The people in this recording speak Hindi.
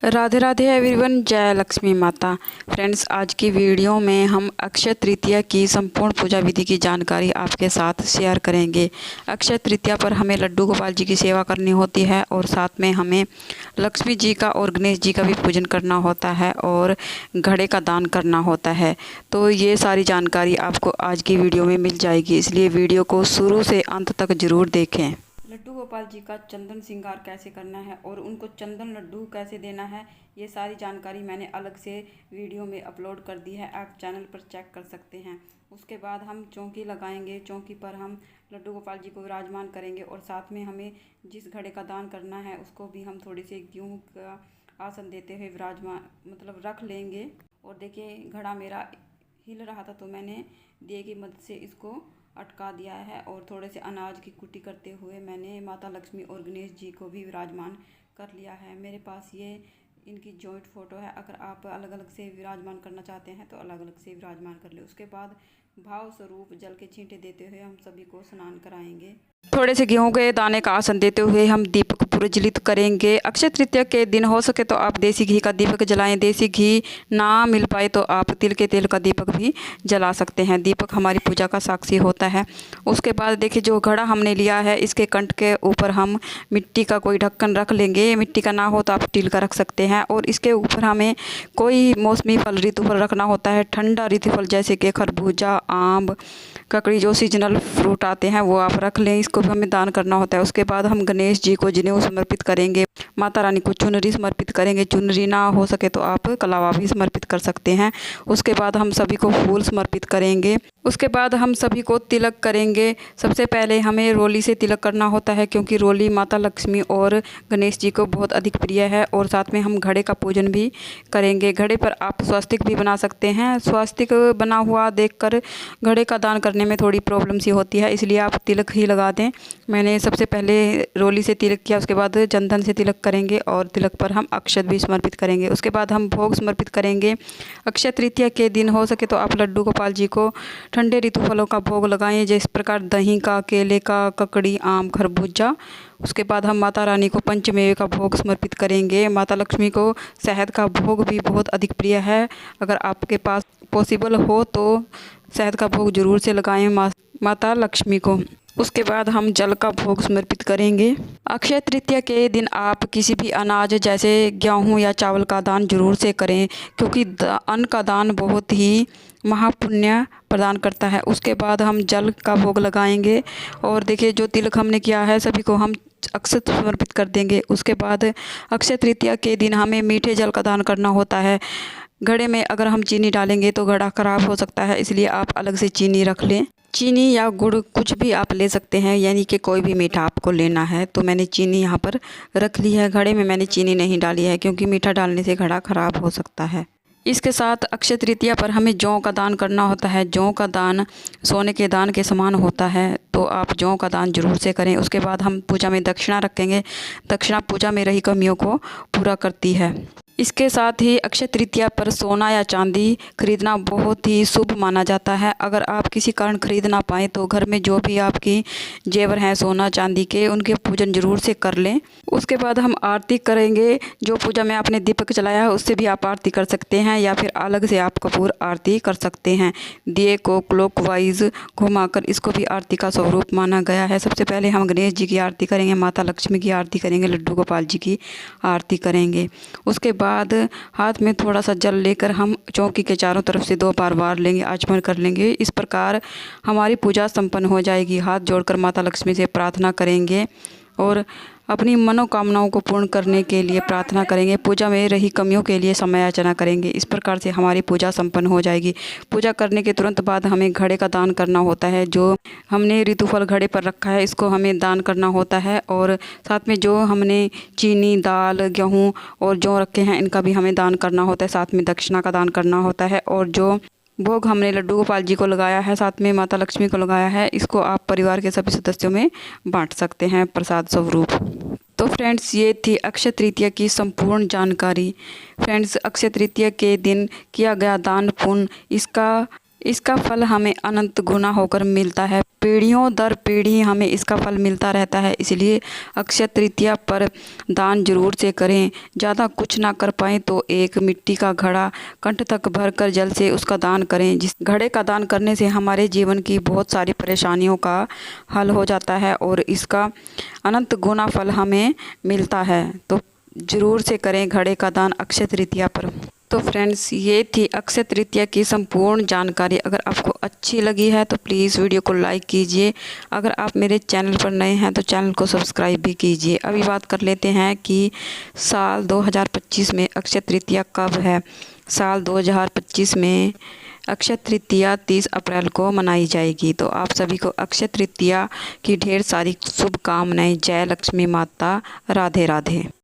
राधे राधे एवरीवन, जय लक्ष्मी माता। फ्रेंड्स, आज की वीडियो में हम अक्षय तृतीया की संपूर्ण पूजा विधि की जानकारी आपके साथ शेयर करेंगे। अक्षय तृतीया पर हमें लड्डू गोपाल जी की सेवा करनी होती है और साथ में हमें लक्ष्मी जी का और गणेश जी का भी पूजन करना होता है और घड़े का दान करना होता है। तो ये सारी जानकारी आपको आज की वीडियो में मिल जाएगी, इसलिए वीडियो को शुरू से अंत तक ज़रूर देखें। लड्डू गोपाल जी का चंदन श्रृंगार कैसे करना है और उनको चंदन लड्डू कैसे देना है, ये सारी जानकारी मैंने अलग से वीडियो में अपलोड कर दी है, आप चैनल पर चेक कर सकते हैं। उसके बाद हम चौकी लगाएंगे, चौकी पर हम लड्डू गोपाल जी को विराजमान करेंगे और साथ में हमें जिस घड़े का दान करना है उसको भी हम थोड़ी सी गेहूँ का आसन देते हुए विराजमान रख लेंगे। और देखिए, घड़ा मेरा हिल रहा था तो मैंने दिए की मदद से इसको अटका दिया है और थोड़े से अनाज की कुटी करते हुए मैंने माता लक्ष्मी और गणेश जी को भी विराजमान कर लिया है। मेरे पास ये इनकी जॉइंट फ़ोटो है, अगर आप अलग अलग से विराजमान करना चाहते हैं तो अलग अलग से विराजमान कर ले। उसके बाद भाव स्वरूप जल के छींटे देते हुए हम सभी को स्नान कराएंगे। थोड़े से गेहूं के दाने का आसन देते हुए हम दीपक प्रज्वलित करेंगे। अक्षय तृतीया के दिन हो सके तो आप देसी घी का दीपक जलाएं, देसी घी ना मिल पाए तो आप तिल के तेल का दीपक भी जला सकते हैं। दीपक हमारी पूजा का साक्षी होता है। उसके बाद देखिए, जो घड़ा हमने लिया है इसके कंठ के ऊपर हम मिट्टी का कोई ढक्कन रख लेंगे। मिट्टी का ना हो तो आप स्टील का रख सकते हैं और इसके ऊपर हमें कोई मौसमी फल ऋतुफल रखना होता है। ठंडा ऋतुफल जैसे कि खरबूजा, आम, ककड़ी, जो सीजनल फ्रूट आते हैं वो आप रख लें। इसको भी हमें दान करना होता है। उसके बाद हम गणेश जी को जनेऊ समर्पित करेंगे, माता रानी को चुनरी समर्पित करेंगे। चुनरी ना हो सके तो आप कलावा भी समर्पित कर सकते हैं। उसके बाद हम सभी को फूल समर्पित करेंगे। उसके बाद हम सभी को तिलक करेंगे। सबसे पहले हमें रोली से तिलक करना होता है क्योंकि रोली माता लक्ष्मी और गणेश जी को बहुत अधिक प्रिय है। और साथ में हम घड़े का पूजन भी करेंगे। घड़े पर आप स्वास्तिक भी बना सकते हैं। स्वास्तिक बना हुआ देखकर घड़े का दान करने में थोड़ी प्रॉब्लम सी होती है, इसलिए आप तिलक ही लगा दें। मैंने सबसे पहले रोली से तिलक किया, उसके बाद चंदन से तिलक करेंगे और तिलक पर हम अक्षत भी समर्पित करेंगे। उसके बाद हम भोग समर्पित करेंगे। अक्षय तृतीया के दिन हो सके तो आप लड्डू गोपाल जी को ठंडे ऋतु फलों का भोग लगाएं, जिस प्रकार दही का, केले का, ककड़ी, आम, खरबूजा। उसके बाद हम माता रानी को पंचमेवे का भोग समर्पित करेंगे। माता लक्ष्मी को शहद का भोग भी बहुत अधिक प्रिय है। अगर आपके पास पॉसिबल हो तो शहद का भोग जरूर से लगाएं माता लक्ष्मी को। उसके बाद हम जल का भोग समर्पित करेंगे। अक्षय तृतीया के दिन आप किसी भी अनाज जैसे गेहूँ या चावल का दान जरूर से करें क्योंकि अन्न का दान बहुत ही महापुण्य प्रदान करता है। उसके बाद हम जल का भोग लगाएंगे और देखिए, जो तिलक हमने किया है सभी को हम अक्षत समर्पित कर देंगे। उसके बाद अक्षय तृतीया के दिन हमें मीठे जल का दान करना होता है। घड़े में अगर हम चीनी डालेंगे तो घड़ा खराब हो सकता है, इसलिए आप अलग से चीनी रख लें। चीनी या गुड़ कुछ भी आप ले सकते हैं, यानी कि कोई भी मीठा आपको लेना है। तो मैंने चीनी यहाँ पर रख ली है। घड़े में मैंने चीनी नहीं डाली है क्योंकि मीठा डालने से घड़ा खराब हो सकता है। इसके साथ अक्षय तृतीया पर हमें जौ का दान करना होता है। जौ का दान सोने के दान के समान होता है, तो आप जौ का दान जरूर से करें। उसके बाद हम पूजा में दक्षिणा रखेंगे। दक्षिणा पूजा में रही कमियों को पूरा करती है। इसके साथ ही अक्षय तृतीया पर सोना या चांदी खरीदना बहुत ही शुभ माना जाता है। अगर आप किसी कारण खरीद ना पाएँ तो घर में जो भी आपकी जेवर हैं सोना चांदी के, उनके पूजन जरूर से कर लें। उसके बाद हम आरती करेंगे। जो पूजा में आपने दीपक जलाया है उससे भी आप आरती कर सकते हैं या फिर अलग से आप कपूर आरती कर सकते हैं। दिए को क्लॉकवाइज घुमाकर इसको भी आरती का स्वरूप माना गया है। सबसे पहले हम गणेश जी की आरती करेंगे, माता लक्ष्मी की आरती करेंगे, लड्डू गोपाल जी की आरती करेंगे। उसके बाद हाथ में थोड़ा सा जल लेकर हम चौकी के चारों तरफ से 2 बार वार लेंगे, आचमन कर लेंगे। इस प्रकार हमारी पूजा संपन्न हो जाएगी। हाथ जोड़कर माता लक्ष्मी से प्रार्थना करेंगे और अपनी मनोकामनाओं को पूर्ण करने के लिए प्रार्थना करेंगे। पूजा में रही कमियों के लिए समयाचना करेंगे। इस प्रकार से हमारी पूजा संपन्न हो जाएगी। पूजा करने के तुरंत बाद हमें घड़े का दान करना होता है। जो हमने ऋतुफल घड़े पर रखा है इसको हमें दान करना होता है और साथ में जो हमने चीनी, दाल, गेहूँ और जौ रखे हैं इनका भी हमें दान करना होता है। साथ में दक्षिणा का दान करना होता है और जो भोग हमने लड्डू गोपाल जी को लगाया है, साथ में माता लक्ष्मी को लगाया है, इसको आप परिवार के सभी सदस्यों में बांट सकते हैं प्रसाद स्वरूप। तो फ्रेंड्स, ये थी अक्षय तृतीया की संपूर्ण जानकारी। फ्रेंड्स, अक्षय तृतीया के दिन किया गया दान पुण्य, इसका इसका फल हमें अनंत गुना होकर मिलता है। पीढ़ियों दर पीढ़ी हमें इसका फल मिलता रहता है। इसलिए अक्षय तृतीया पर दान जरूर से करें। ज़्यादा कुछ ना कर पाएँ तो एक मिट्टी का घड़ा कंठ तक भरकर जल से उसका दान करें। जिस घड़े का दान करने से हमारे जीवन की बहुत सारी परेशानियों का हल हो जाता है और इसका अनंत गुना फल हमें मिलता है। तो ज़रूर से करें घड़े का दान अक्षय तृतीया पर। तो फ्रेंड्स, ये थी अक्षय तृतीया की संपूर्ण जानकारी। अगर आपको अच्छी लगी है तो प्लीज़ वीडियो को लाइक कीजिए। अगर आप मेरे चैनल पर नए हैं तो चैनल को सब्सक्राइब भी कीजिए। अभी बात कर लेते हैं कि साल 2025 में अक्षय तृतीया कब है। साल 2025 में अक्षय तृतीया 30 अप्रैल को मनाई जाएगी। तो आप सभी को अक्षय तृतीया की ढेर सारी शुभकामनाएं। जय लक्ष्मी माता। राधे राधे।